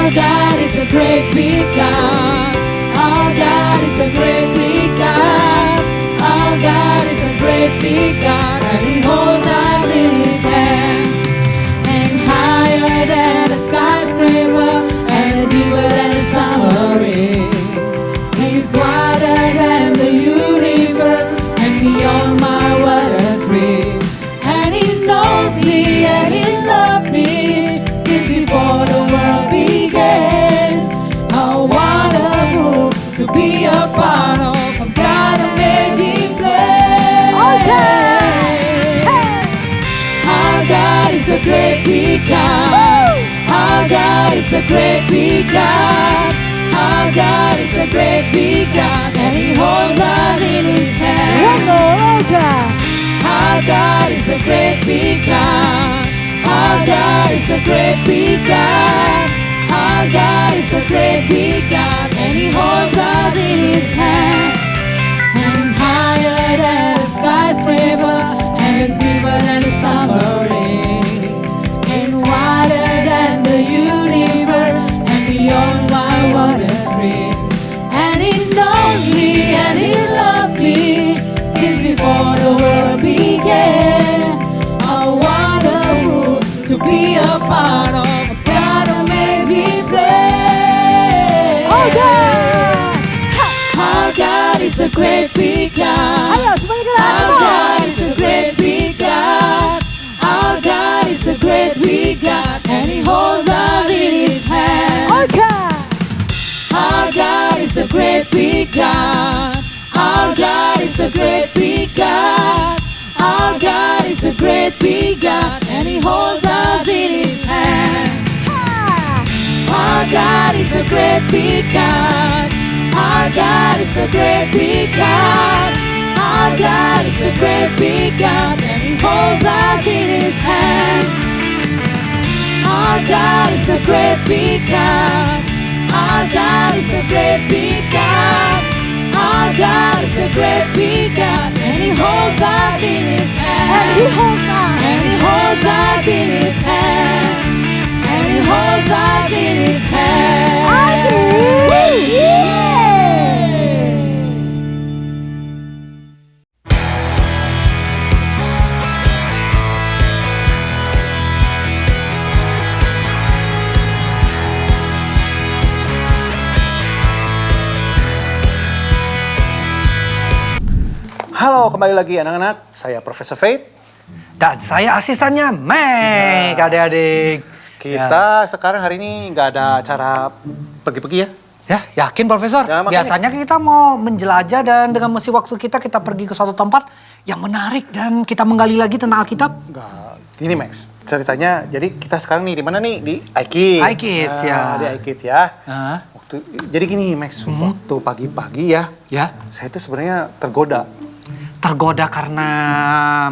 Our God is a great big God. Our God is a great big God. Our God is a great big God, and He holds us in His hand. And He's higher than a skyscraper, and deeper than a submarine. He's wider than the universe, and beyond my wildest dreams. And He knows me, and He loves me since before the world began. How wonderful to be a part of God's amazing plan. Okay. Hey. Our God is a great big God. Our God is a great big God. Our God is a great big God, and He holds us in His hand. One more, oh God. Our God is a great big God. Our God is a great big God. Our God is a great big God, and He holds us in His hand. And He's higher than a skyscraper, and deeper than a submarine. And He's wider than the universe, and beyond my wildest dream. And He knows me, and He loves me since before the world began. How wonderful to be a part of God's amazing plan. Oh God. Our God is a great big God. Ayo semuanya gerak. Our God is a great big God. Our God is a great big God, and He holds us in His hand. Oh God. Our God is a great big God. Our God is a great big God. Our God is a great big God, and He holds us in His hand. Ha. Our God is a great big God. Our God is a great big God. Our God is a great big God, and He holds us in His hand. Our God is a great big God. Our God is a great big God. Our God is a great big God, and He holds us in His hand. And He holds us. And He holds us in His hand. And He holds us in His hand. Yeah. Halo, kembali lagi anak-anak. Saya Profesor Faith. Dan saya asistennya Meg, adik-adik. Kita sekarang hari ini nggak ada acara pergi-pergi ya? Ya, yakin Profesor? Ya, makanya. Biasanya kita mau menjelajah dan dengan mengisi waktu kita pergi ke suatu tempat yang menarik dan kita menggali lagi tentang Alkitab. Nggak. Gini Max, ceritanya jadi kita sekarang nih di mana nih? Di iKids. iKids, ya. Di iKids ya. Ah. Jadi gini Max, waktu pagi-pagi ya, Ya, saya tuh sebenarnya tergoda. tergoda karena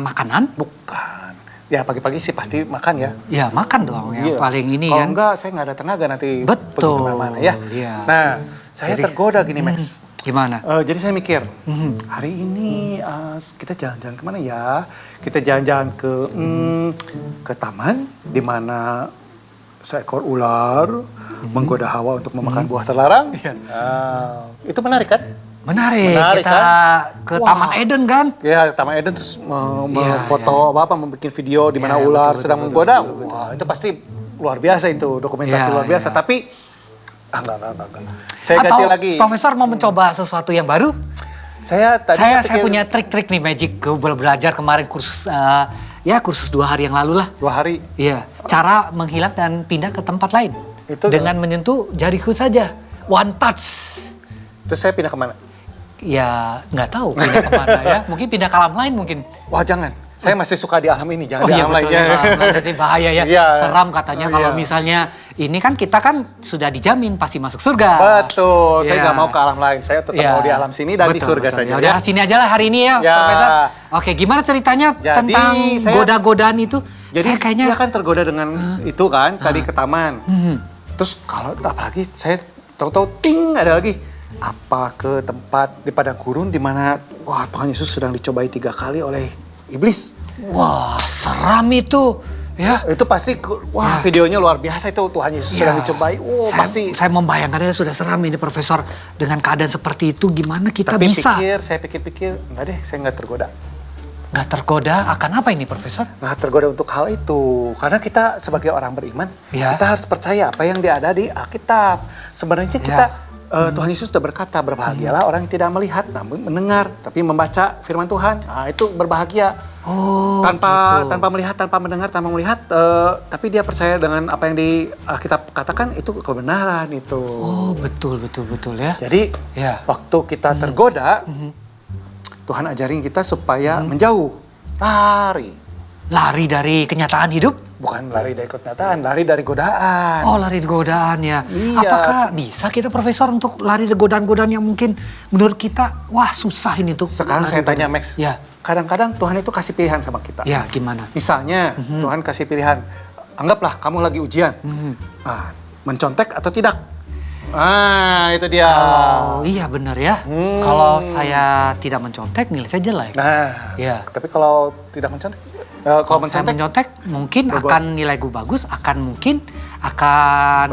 makanan? Bukan. Ya pagi-pagi sih pasti makan ya. Ya, makan dong yang Iya. paling ini Kalau kan. enggak, saya nggak ada tenaga nanti pergi Betul, kemana-mana ya. iya. Nah, saya Jadi- tergoda gini Max. Gimana? Jadi saya mikir, hari ini kita jalan-jalan kemana ya? Kita jalan-jalan ke taman di mana seekor ular menggoda Hawa untuk memakan buah terlarang. Itu menarik kan? Menarik, Menarik, kita ke Wah. Taman Eden kan? Ya, Taman Eden terus Iya, memfoto membuat video di mana Iya, ular betul, sedang betul, menggoda. betul. Wah, itu pasti luar biasa itu, dokumentasi Iya, luar biasa. iya. Tapi enggak. Saya ganti Atau lagi. Profesor mau mencoba sesuatu yang baru? Saya tadi Saya punya trik-trik nih magic. Gue belajar kemarin kursus kursus 2 hari yang lalu lah. 2 hari. Iya, cara menghilang dan pindah ke tempat lain. Itu dengan menyentuh jariku saja. One touch. Terus saya pindah kemana? Ya, nggak tahu pindah kemana ya. Mungkin pindah ke alam lain mungkin. Wah jangan, saya masih suka di alam ini, jangan Oh di iya alam betul, lainnya. alam lain. Jadi bahaya ya. Iya. Seram katanya kalau Iya. misalnya ini kan kita kan sudah dijamin pasti masuk surga. Betul, saya Iya. nggak mau ke alam lain, saya tetap Iya. mau di alam sini dan di Betul, surga betul. saja. Yaudah, Ya. sini aja lah hari ini ya, Ya. Profesor. Oke, gimana ceritanya Jadi, tentang saya- goda-godaan itu? Jadi saya kayaknya dia kan tergoda dengan itu kan, tadi ke taman. Terus kalau apalagi saya tahu-tahu ting ada lagi. Apa ke tempat di padang gurun di mana wah Tuhan Yesus sedang dicobai 3 kali oleh iblis. wah, seram itu. Ya. Itu pasti, wah videonya luar biasa itu Tuhan Yesus sedang dicobai. Saya membayangkannya sudah seram ini Profesor. Dengan keadaan seperti itu gimana kita bisa? Saya pikir-pikir, enggak deh, saya nggak tergoda. Nggak tergoda akan apa ini Profesor? Nggak tergoda untuk hal itu. Karena kita sebagai orang beriman, kita harus percaya apa yang ada di Alkitab. Sebenarnya kita, Tuhan Yesus sudah berkata, berbahagialah orang yang tidak melihat namun mendengar, tapi membaca firman Tuhan. Nah, itu berbahagia. Tanpa melihat, tanpa mendengar, tanpa melihat, tapi dia percaya dengan apa yang di Alkitab katakan, itu kebenaran itu. Oh, betul ya. Jadi waktu kita tergoda, Tuhan ajarin kita supaya menjauh, lari dari kenyataan hidup. Bukan lari dari kenyataan, lari dari godaan. Oh, lari dari godaan ya. Iya. Apakah bisa kita Profesor untuk lari dari godaan-godaan yang mungkin menurut kita, wah susah ini tuh. Sekarang saya tanya Max, kadang-kadang Tuhan itu kasih pilihan sama kita. Ya, gimana? Misalnya Tuhan kasih pilihan, anggaplah kamu lagi ujian, mencontek atau tidak? Itu dia. Iya benar ya. Kalau saya tidak mencontek, nilai saya jelek. Tapi kalau tidak mencontek, kalau saya mencontek mungkin akan nilai gue bagus, akan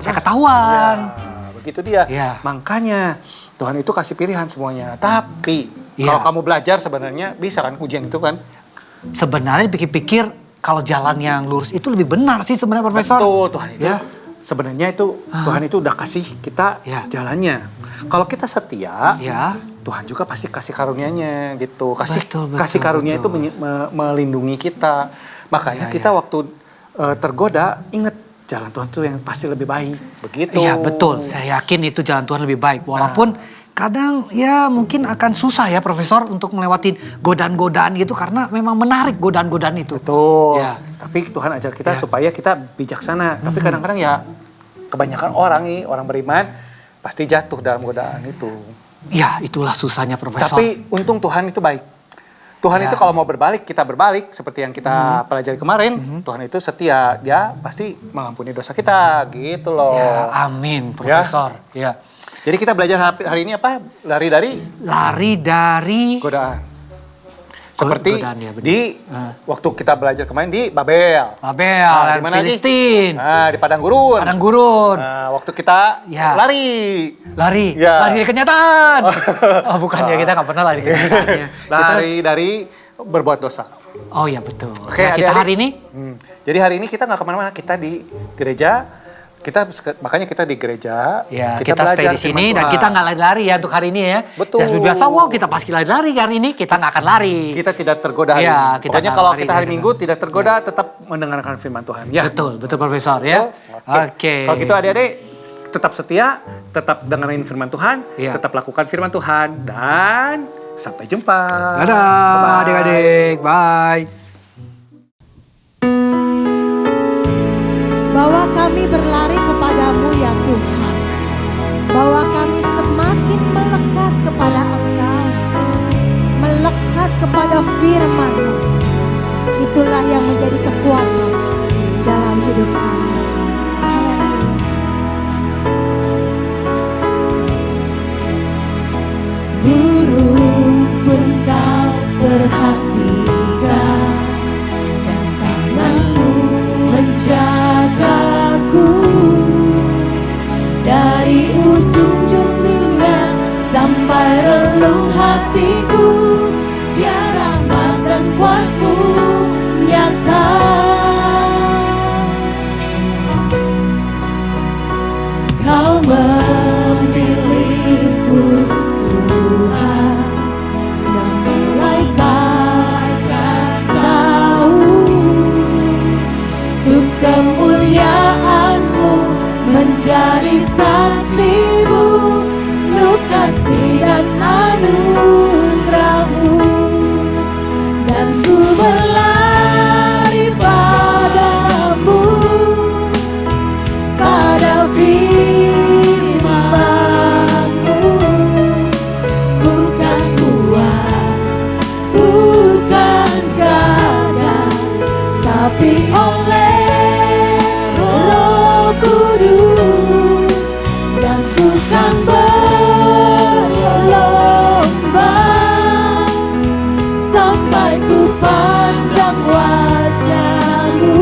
saya ketahuan. Begitu dia. Makanya Tuhan itu kasih pilihan semuanya. Tapi kalau kamu belajar sebenarnya bisa kan ujian itu kan? Sebenarnya pikir-pikir kalau jalan yang lurus itu lebih benar sih sebenarnya Profesor. Betul, Tuhan itu. Sebenarnya itu Tuhan itu udah kasih kita jalannya. Kalau kita setia, Tuhan juga pasti kasih karunia-Nya gitu. Kasih karunia itu melindungi kita. Makanya kita waktu tergoda, ingat jalan Tuhan itu yang pasti lebih baik. Begitu. Iya betul, saya yakin itu jalan Tuhan lebih baik. Walaupun kadang ya mungkin akan susah ya Profesor untuk melewati godaan-godaan gitu. Karena memang menarik godaan-godaan itu. Betul. Tapi Tuhan ajar kita supaya kita bijaksana. Tapi kadang-kadang ya kebanyakan orang beriman pasti jatuh dalam godaan itu. Ya, itulah susahnya Profesor. Tapi untung Tuhan itu baik. Tuhan itu kalau mau berbalik, kita berbalik. Seperti yang kita pelajari kemarin. Tuhan itu setia. Dia pasti mengampuni dosa kita. Gitu loh. Ya, amin Profesor. Jadi kita belajar hari ini apa? Lari dari godaan. Seperti di waktu kita belajar kemarin di Babel. Di mana Filistin. Di Padang Gurun. Waktu kita lari dari kenyataan. Bukan ya, kita nggak pernah lari dari kenyataan. Lari dari berbuat dosa. Oh ya betul. Kita hari ini? Jadi hari ini kita nggak kemana-mana, kita di gereja. Makanya kita di gereja, kita stay di sini dan kita nggak lari-lari ya untuk hari ini ya. Betul. Dan biasa kita pasti lari-lari hari ini, kita nggak akan lari. Kita tidak tergoda hari ini. Pokoknya kalau kita hari Minggu tidak tergoda, tetap mendengarkan firman Tuhan. Betul Profesor ya. Oke. Kalau gitu adik-adik tetap setia, tetap dengerin firman Tuhan, tetap lakukan firman Tuhan dan sampai jumpa. Dadah adik-adik, bye. Bahwa kami berlari kepadamu ya Tuhan. Bahwa kami semakin melekat kepada Engkau. Melekat kepada firman-Mu. Itulah yang menjadi kekuatan dalam hidup kami. Haleluya. Burung pun kau perhatikan, dan tangan-Mu menjagaku dari ujung dunia sampai relung hatiku. Biar rahmat dan kuat-Mu nyata. Kau memilihku Tuhan, sesuai kata-Mu. Untuk kemuliaan-Mu menjadi saksi-Mu, penuh kasih dan anugerah-Mu. Dan ku berlari padamu, pada firman-Mu. Bukan kuat, bukan gagah, tapi oleh Roh Kudus. Dan ku kan berlomba sampai ku pandang wajah-Mu.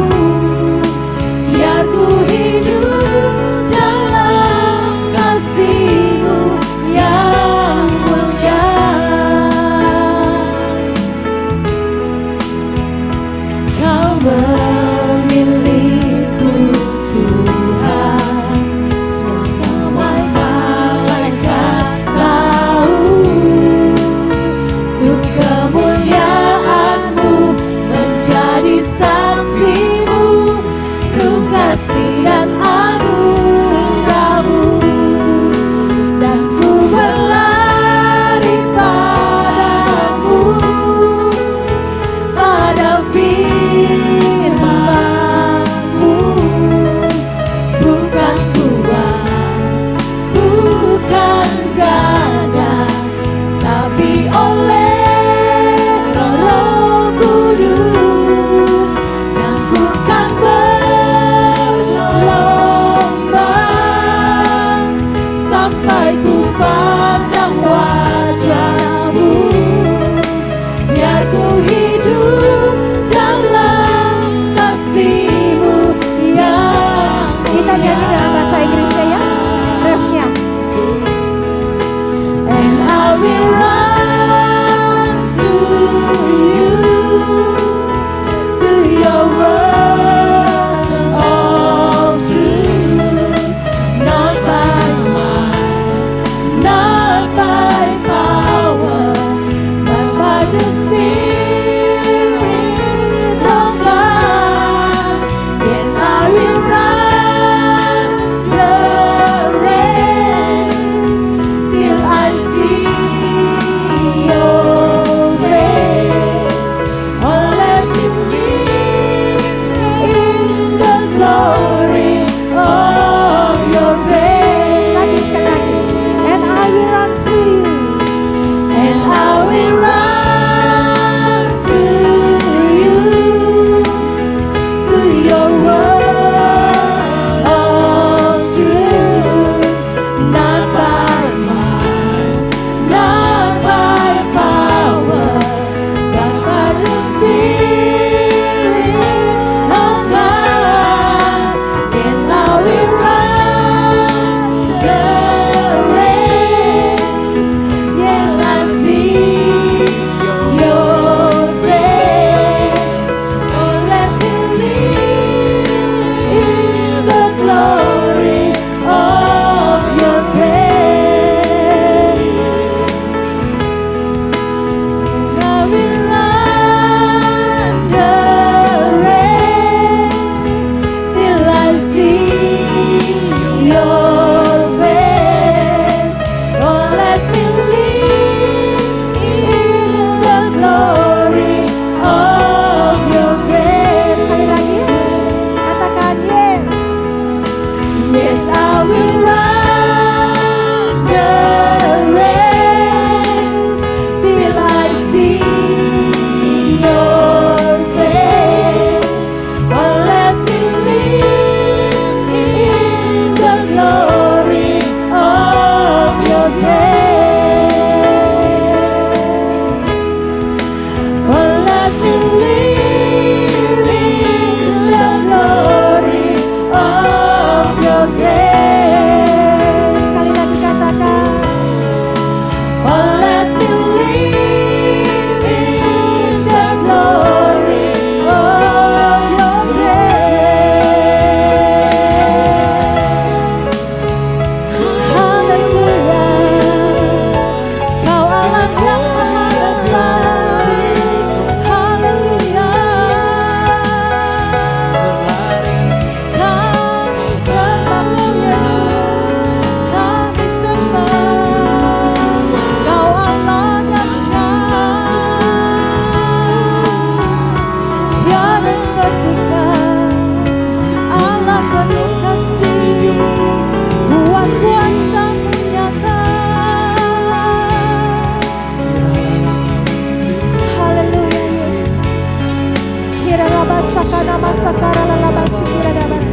karena masa kara lalabasi kira dabar.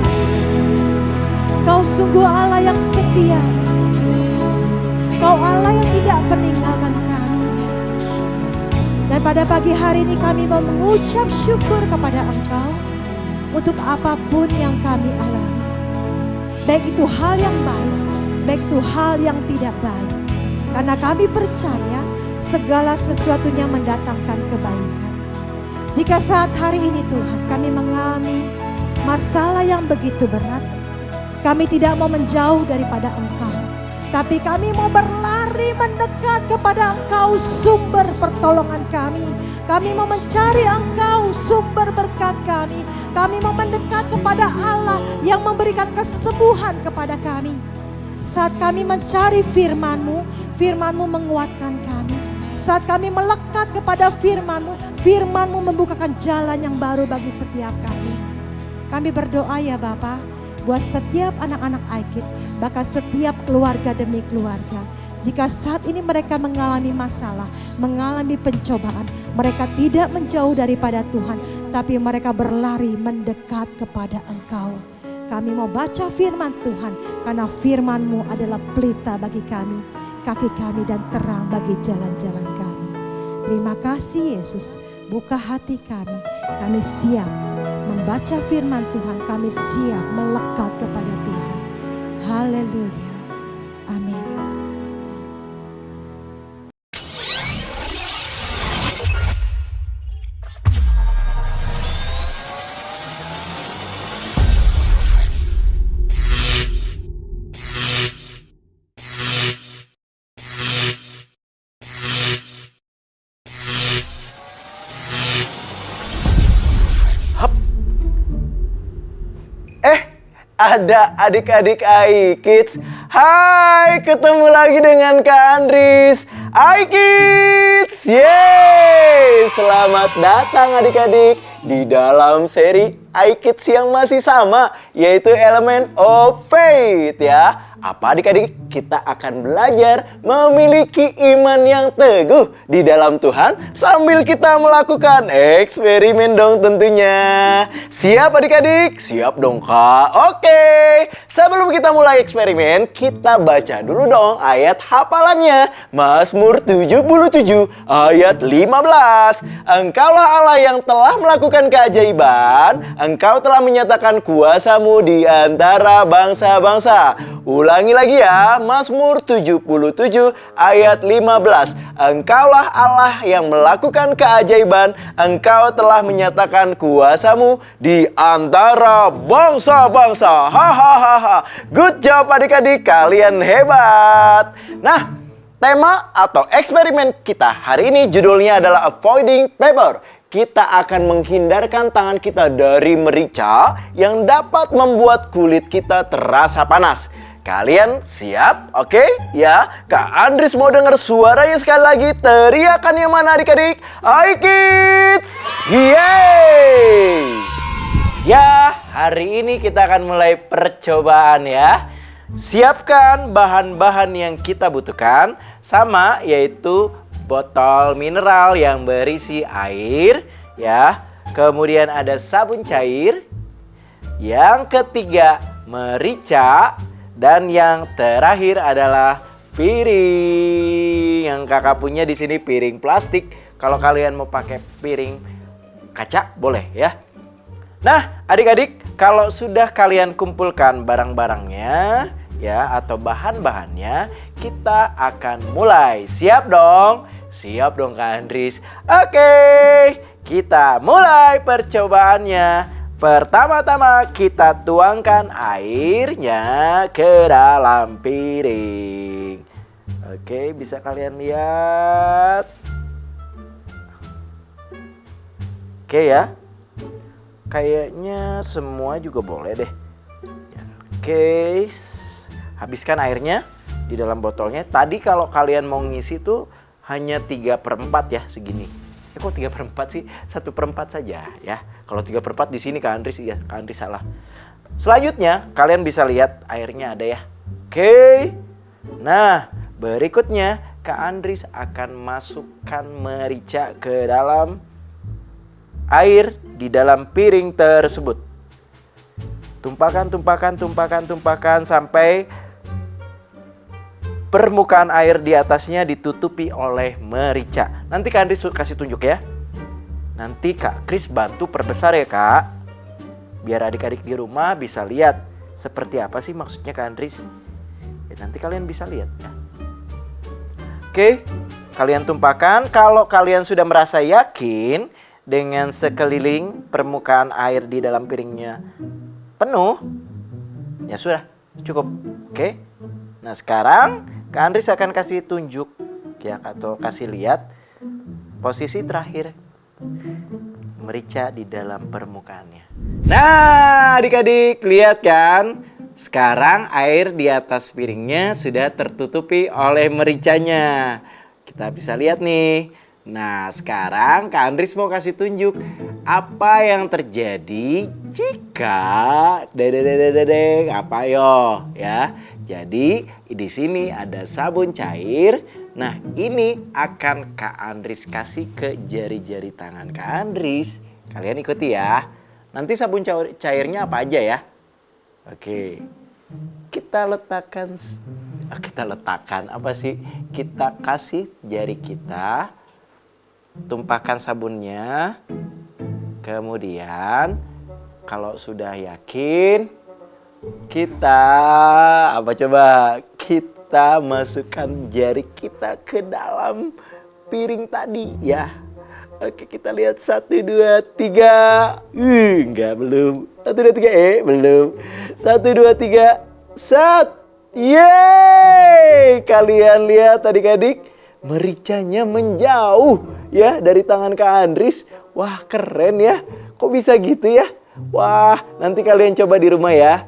Kau sungguh Allah yang setia. Kau Allah yang tidak meninggalkan kami. Dan pada pagi hari ini kami mau mengucap syukur kepada Engkau untuk apapun yang kami alami. Baik itu hal yang baik, baik itu hal yang tidak baik. Karena kami percaya segala sesuatunya mendatangkan kebaikan. Jika saat hari ini Tuhan kami mengalami masalah yang begitu berat, kami tidak mau menjauh daripada Engkau. Tapi kami mau berlari mendekat kepada Engkau, sumber pertolongan kami. Kami mau mencari Engkau, sumber berkat kami. Kami mau mendekat kepada Allah yang memberikan kesembuhan kepada kami. Saat kami mencari firman-Mu, firman-Mu menguatkan kami. Saat kami melekat kepada firman-Mu, firman-Mu membukakan jalan yang baru bagi setiap kami. Kami berdoa ya Bapa, buat setiap anak-anak Aikid, bahkan setiap keluarga demi keluarga. Jika saat ini mereka mengalami masalah, mengalami pencobaan, mereka tidak menjauh daripada Tuhan, tapi mereka berlari mendekat kepada Engkau. Kami mau baca firman Tuhan, karena firman-Mu adalah pelita bagi kami, kaki kami dan terang bagi jalan-jalan kami. Terima kasih Yesus, buka hati kami siap membaca firman Tuhan, kami siap melekat kepada Tuhan. Haleluya. Amin. Ada adik-adik Aikids. Hai, ketemu lagi dengan Kak Andris. Aikids, yeay! Selamat datang adik-adik di dalam seri Aikids yang masih sama, yaitu Element of Faith ya. Apa adik-adik? Kita akan belajar memiliki iman yang teguh di dalam Tuhan sambil kita melakukan eksperimen dong tentunya. Siap adik-adik? Siap dong Kak? Oke, sebelum kita mulai eksperimen, kita baca dulu dong ayat hafalannya. Mazmur 77 ayat 15. Engkaulah Allah yang telah melakukan keajaiban, Engkau telah menyatakan kuasa-Mu di antara bangsa-bangsa. Ulangi lagi ya, Mazmur 77 ayat 15. Engkaulah Allah yang melakukan keajaiban, Engkau telah menyatakan kuasa-Mu di antara bangsa-bangsa. Hahaha. Good job adik-adik, kalian hebat. Nah, tema atau eksperimen kita hari ini judulnya adalah Avoiding Paper. Kita akan menghindarkan tangan kita dari merica yang dapat membuat kulit kita terasa panas. Kalian siap? Oke? Ya, Kak Andris mau dengar suaranya sekali lagi. Teriakan yang mana adik-adik? Aikids! Yeay! Ya, hari ini kita akan mulai percobaan ya. Siapkan bahan-bahan yang kita butuhkan. Sama, yaitu botol mineral yang berisi air. Ya, kemudian ada sabun cair. Yang ketiga, merica. Dan yang terakhir adalah piring. Yang kakak punya di sini piring plastik. Kalau kalian mau pakai piring kaca, boleh ya. Nah, adik-adik, kalau sudah kalian kumpulkan barang-barangnya ya atau bahan-bahannya, kita akan mulai. Siap dong? Siap dong Kak Andris. Oke, kita mulai percobaannya. Pertama-tama kita tuangkan airnya ke dalam piring. Oke, bisa kalian lihat. Oke ya. Kayaknya semua juga boleh deh. Oke, habiskan airnya di dalam botolnya. Tadi kalau kalian mau ngisi tuh hanya 3/4 ya, segini. Kok 3/4 sih? 1/4 saja ya. Kalau 3/4 di sini Kak Andris, ya Kak Andris salah. Selanjutnya kalian bisa lihat airnya ada ya. Oke. Nah, berikutnya Kak Andris akan masukkan merica ke dalam air di dalam piring tersebut. Tumpahkan sampai permukaan air di atasnya ditutupi oleh merica. Nanti Kak Andries kasih tunjuk ya. Nanti Kak Kris bantu perbesar ya Kak. Biar adik-adik di rumah bisa lihat seperti apa sih maksudnya Kak Andries. Ya, nanti kalian bisa lihat ya. Oke, kalian tumpahkan. Kalau kalian sudah merasa yakin dengan sekeliling permukaan air di dalam piringnya penuh, ya sudah, cukup. Oke. Nah, sekarang Kak Andries akan kasih tunjuk ya, atau kasih lihat posisi terakhir merica di dalam permukaannya. Nah, adik-adik lihat kan? Sekarang air di atas piringnya sudah tertutupi oleh mericanya. Kita bisa lihat nih. Nah, sekarang Kak Andries mau kasih tunjuk apa yang terjadi jika apa yo ya. Jadi di sini ada sabun cair. Nah, ini akan Kak Andries kasih ke jari-jari tangan Kak Andries. Kalian ikuti ya. Nanti sabun cairnya apa aja ya? Oke. Kita letakkan apa sih? Kita kasih jari kita. Tumpahkan sabunnya. Kemudian kalau sudah yakin, kita apa coba? Kita masukkan jari kita ke dalam piring tadi ya. Oke, kita lihat 1, 2, 3. Enggak, belum. 1, 2, 3, belum. 1, 2, 3. Set. Yeay! Kalian lihat adik-adik, mericanya menjauh ya dari tangan Kak Andries. Wah, keren ya. Kok bisa gitu ya? Wah, nanti kalian coba di rumah ya.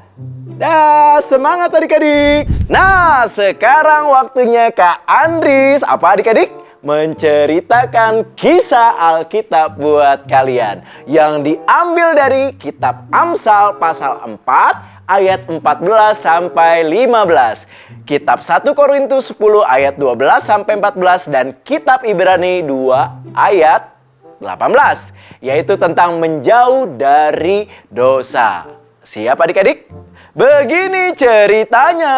Dah, semangat adik-adik. Nah, sekarang waktunya Kak Andries. Apa adik-adik? Menceritakan kisah Alkitab buat kalian. Yang diambil dari kitab Amsal pasal 4 ayat 14 sampai 15. Kitab 1 Korintus 10 ayat 12 sampai 14. Dan kitab Ibrani 2 ayat 18. Yaitu tentang menjauh dari dosa. Siap adik-adik? Begini ceritanya.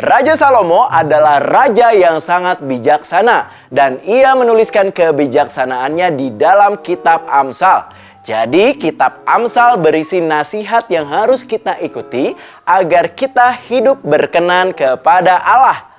Raja Salomo adalah raja yang sangat bijaksana dan ia menuliskan kebijaksanaannya di dalam kitab Amsal. Jadi kitab Amsal berisi nasihat yang harus kita ikuti agar kita hidup berkenan kepada Allah.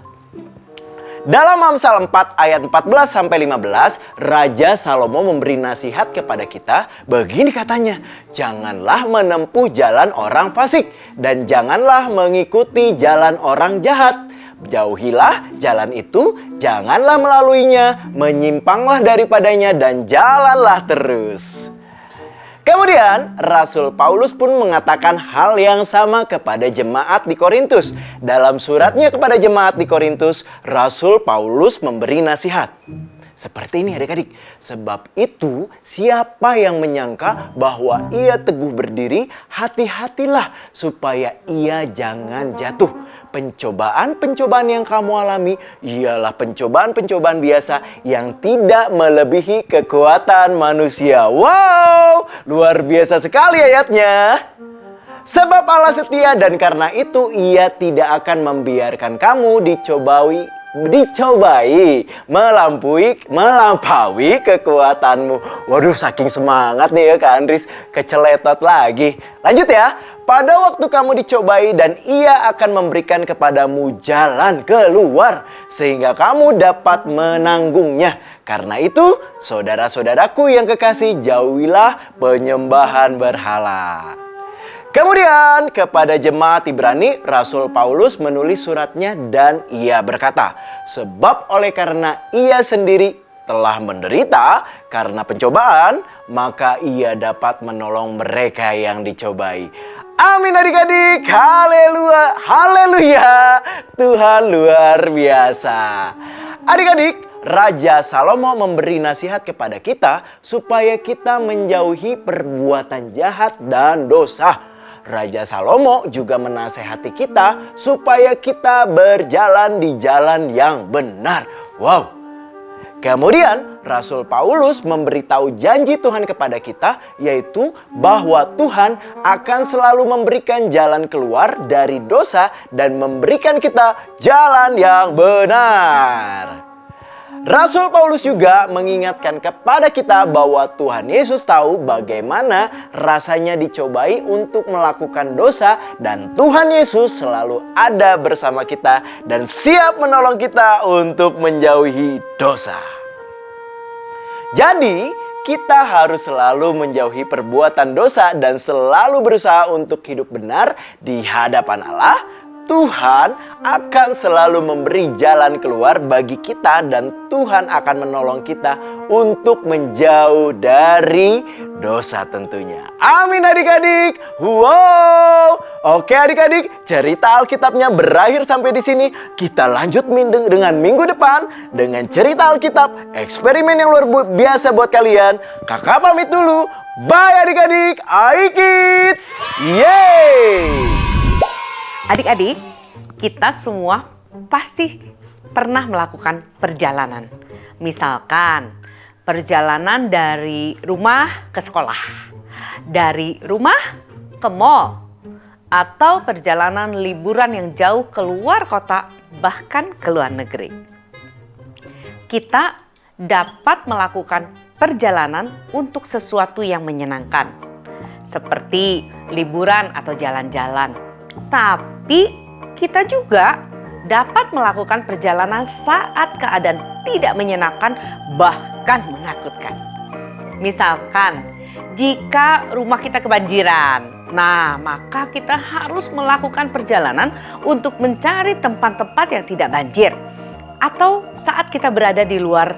Dalam Amsal 4 ayat 14 sampai 15, Raja Salomo memberi nasihat kepada kita. Begini katanya, janganlah menempuh jalan orang fasik dan janganlah mengikuti jalan orang jahat. Jauhilah jalan itu, janganlah melaluinya, menyimpanglah daripadanya dan jalanlah terus. Kemudian Rasul Paulus pun mengatakan hal yang sama kepada jemaat di Korintus. Dalam suratnya kepada jemaat di Korintus, Rasul Paulus memberi nasihat. Seperti ini adik-adik. Sebab itu siapa yang menyangka bahwa ia teguh berdiri, hati-hatilah supaya ia jangan jatuh. Pencobaan-pencobaan yang kamu alami ialah pencobaan-pencobaan biasa yang tidak melebihi kekuatan manusia. Wow, luar biasa sekali ayatnya. Sebab Allah setia dan karena itu ia tidak akan membiarkan kamu dicobai melampaui kekuatanmu. Waduh, saking semangat nih ya Kak Andries, keceletot lagi. Lanjut ya. Pada waktu kamu dicobai dan ia akan memberikan kepadamu jalan keluar sehingga kamu dapat menanggungnya. Karena itu, saudara-saudaraku yang kekasih, jauhilah penyembahan berhala. Kemudian kepada jemaat Ibrani, Rasul Paulus menulis suratnya dan ia berkata, sebab oleh karena ia sendiri telah menderita karena pencobaan, maka ia dapat menolong mereka yang dicobai. Amin adik-adik, haleluya, haleluya, Tuhan luar biasa. Adik-adik, Raja Salomo memberi nasihat kepada kita supaya kita menjauhi perbuatan jahat dan dosa. Raja Salomo juga menasehati kita supaya kita berjalan di jalan yang benar. Wow. Kemudian Rasul Paulus memberitahu janji Tuhan kepada kita, yaitu bahwa Tuhan akan selalu memberikan jalan keluar dari dosa dan memberikan kita jalan yang benar. Rasul Paulus juga mengingatkan kepada kita bahwa Tuhan Yesus tahu bagaimana rasanya dicobai untuk melakukan dosa, dan Tuhan Yesus selalu ada bersama kita dan siap menolong kita untuk menjauhi dosa. Jadi, kita harus selalu menjauhi perbuatan dosa dan selalu berusaha untuk hidup benar di hadapan Allah. Tuhan akan selalu memberi jalan keluar bagi kita dan Tuhan akan menolong kita untuk menjauh dari dosa tentunya. Amin adik-adik. Wow. Oke adik-adik, cerita Alkitabnya berakhir sampai di sini. Kita lanjut dengan minggu depan dengan cerita Alkitab, eksperimen yang luar biasa buat kalian. Kakak pamit dulu. Bye adik-adik. iKids. Yeay. Adik-adik, kita semua pasti pernah melakukan perjalanan. Misalkan, perjalanan dari rumah ke sekolah, dari rumah ke mall, atau perjalanan liburan yang jauh keluar kota, bahkan ke luar negeri. Kita dapat melakukan perjalanan untuk sesuatu yang menyenangkan, seperti liburan atau jalan-jalan. Tapi kita juga dapat melakukan perjalanan saat keadaan tidak menyenangkan, bahkan menakutkan. Misalkan, jika rumah kita kebanjiran, nah maka kita harus melakukan perjalanan untuk mencari tempat-tempat yang tidak banjir. Atau saat kita berada di luar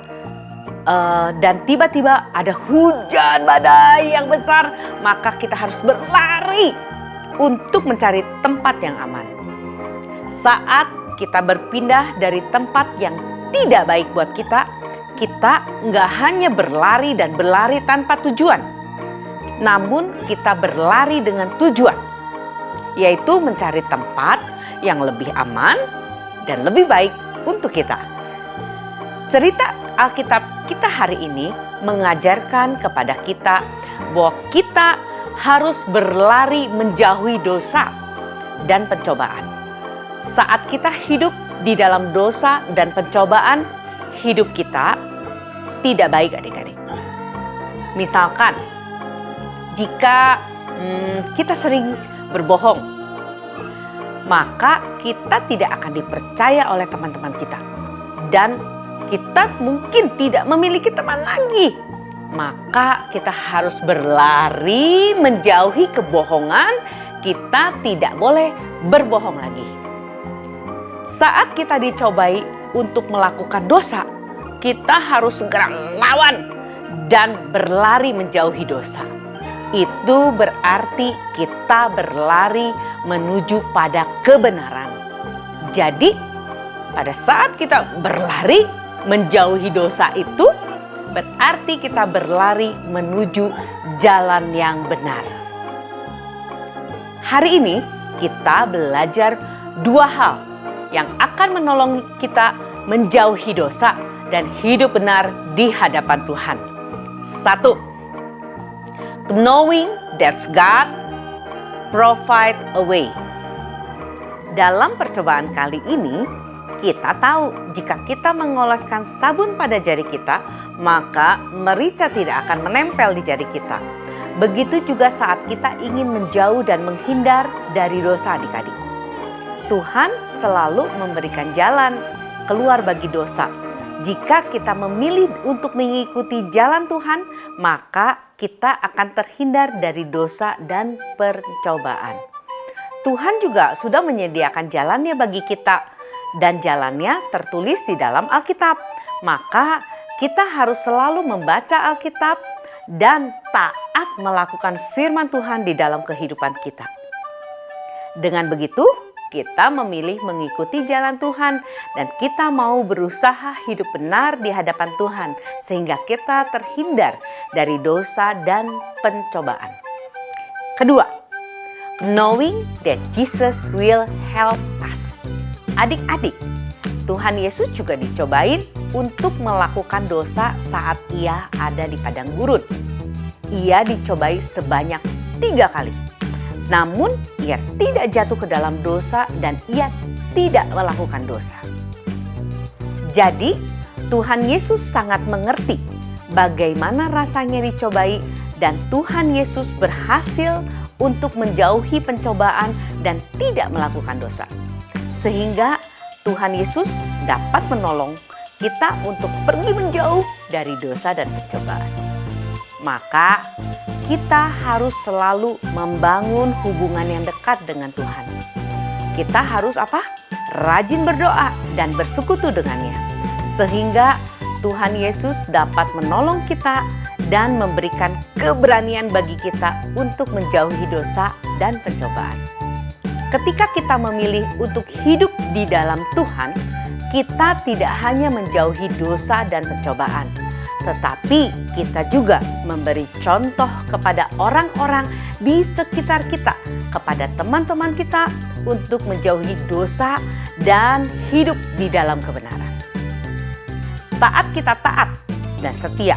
dan tiba-tiba ada hujan badai yang besar, maka kita harus berlari untuk mencari tempat yang aman. Saat kita berpindah dari tempat yang tidak baik buat kita, kita nggak hanya berlari dan berlari tanpa tujuan, namun kita berlari dengan tujuan, yaitu mencari tempat yang lebih aman dan lebih baik untuk kita. Cerita Alkitab kita hari ini mengajarkan kepada kita bahwa kita harus berlari menjauhi dosa dan pencobaan. Saat kita hidup di dalam dosa dan pencobaan, hidup kita tidak baik adik-adik. Misalkan, jika kita sering berbohong, maka kita tidak akan dipercaya oleh teman-teman kita. Dan kita mungkin tidak memiliki teman lagi. Maka kita harus berlari menjauhi kebohongan. Kita tidak boleh berbohong lagi. Saat kita dicobai untuk melakukan dosa, kita harus segera melawan dan berlari menjauhi dosa. Itu berarti kita berlari menuju pada kebenaran. Jadi, pada saat kita berlari menjauhi dosa itu, berarti kita berlari menuju jalan yang benar. Hari ini kita belajar dua hal yang akan menolong kita menjauhi dosa dan hidup benar di hadapan Tuhan. 1. Knowing that God provide a way. Dalam percobaan kali ini, kita tahu jika kita mengoleskan sabun pada jari kita, maka merica tidak akan menempel di jari kita. Begitu juga saat kita ingin menjauh dan menghindar dari dosa adik-adik. Tuhan selalu memberikan jalan keluar bagi dosa. Jika kita memilih untuk mengikuti jalan Tuhan, maka kita akan terhindar dari dosa dan percobaan. Tuhan juga sudah menyediakan jalannya bagi kita, dan jalannya tertulis di dalam Alkitab. Maka kita harus selalu membaca Alkitab dan taat melakukan firman Tuhan di dalam kehidupan kita. Dengan begitu, kita memilih mengikuti jalan Tuhan dan kita mau berusaha hidup benar di hadapan Tuhan sehingga kita terhindar dari dosa dan pencobaan. Kedua, knowing that Jesus will help us. Adik-adik, Tuhan Yesus juga dicobain untuk melakukan dosa saat ia ada di padang gurun. Ia dicobai sebanyak 3 kali. Namun ia tidak jatuh ke dalam dosa dan ia tidak melakukan dosa. Jadi Tuhan Yesus sangat mengerti bagaimana rasanya dicobai dan Tuhan Yesus berhasil untuk menjauhi pencobaan dan tidak melakukan dosa. Sehingga Tuhan Yesus dapat menolong kita untuk pergi menjauh dari dosa dan pencobaan. Maka kita harus selalu membangun hubungan yang dekat dengan Tuhan. Kita harus apa? Rajin berdoa dan bersekutu dengannya. Sehingga Tuhan Yesus dapat menolong kita dan memberikan keberanian bagi kita untuk menjauhi dosa dan pencobaan. Ketika kita memilih untuk hidup di dalam Tuhan, kita tidak hanya menjauhi dosa dan pencobaan, tetapi kita juga memberi contoh kepada orang-orang di sekitar kita, kepada teman-teman kita untuk menjauhi dosa dan hidup di dalam kebenaran. Saat kita taat dan setia,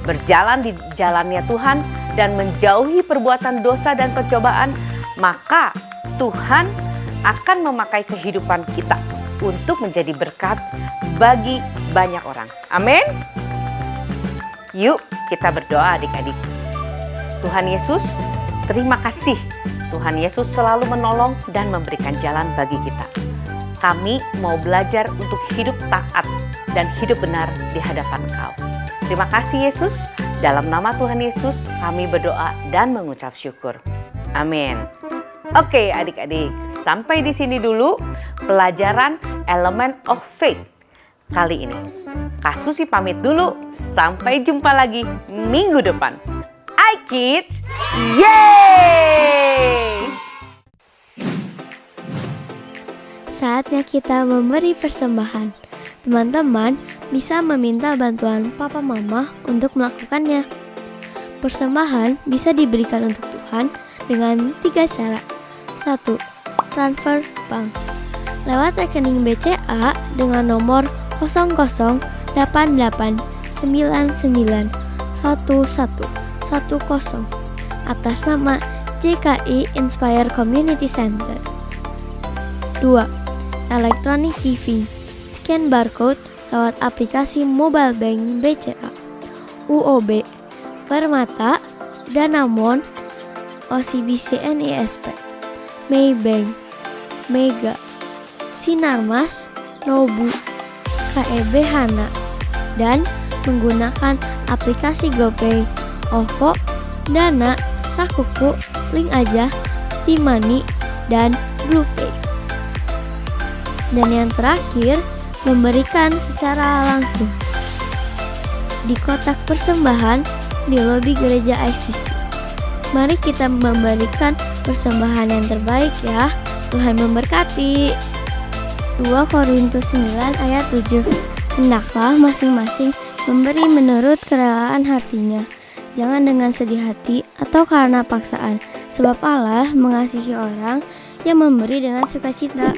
berjalan di jalannya Tuhan dan menjauhi perbuatan dosa dan pencobaan, maka Tuhan akan memakai kehidupan kita untuk menjadi berkat bagi banyak orang. Amin. Yuk kita berdoa adik-adik. Tuhan Yesus, terima kasih. Tuhan Yesus selalu menolong dan memberikan jalan bagi kita. Kami mau belajar untuk hidup taat dan hidup benar di hadapan Engkau. Terima kasih Yesus. Dalam nama Tuhan Yesus kami berdoa dan mengucap syukur. Amin. Oke adik-adik, sampai di sini dulu pelajaran Element of Faith kali ini. Kak Susi pamit dulu, sampai jumpa lagi minggu depan. iKids, yeay! Saatnya kita memberi persembahan. Teman-teman bisa meminta bantuan papa mama untuk melakukannya. Persembahan bisa diberikan untuk Tuhan dengan 3 cara. 1. Transfer bank lewat rekening BCA dengan nomor 0088991110 atas nama JKI Inspire Community Center. 2. Electronic giving, scan barcode lewat aplikasi mobile bank BCA, UOB, Permata, Danamon, OCBC NISP, Maybank, Mega, Sinarmas, Nobu, KEB Hana, dan menggunakan aplikasi GoPay, OVO, Dana, Sakuku, Link Aja, Timani, dan BluePay. Dan yang terakhir, memberikan secara langsung di kotak persembahan di lobi gereja ICC. Mari kita memberikan persembahan yang terbaik ya. Tuhan memberkati. 2 Korintus 9 ayat 7. Hendaklah masing-masing memberi menurut kerelaan hatinya, jangan dengan sedih hati atau karena paksaan, sebab Allah mengasihi orang yang memberi dengan sukacita.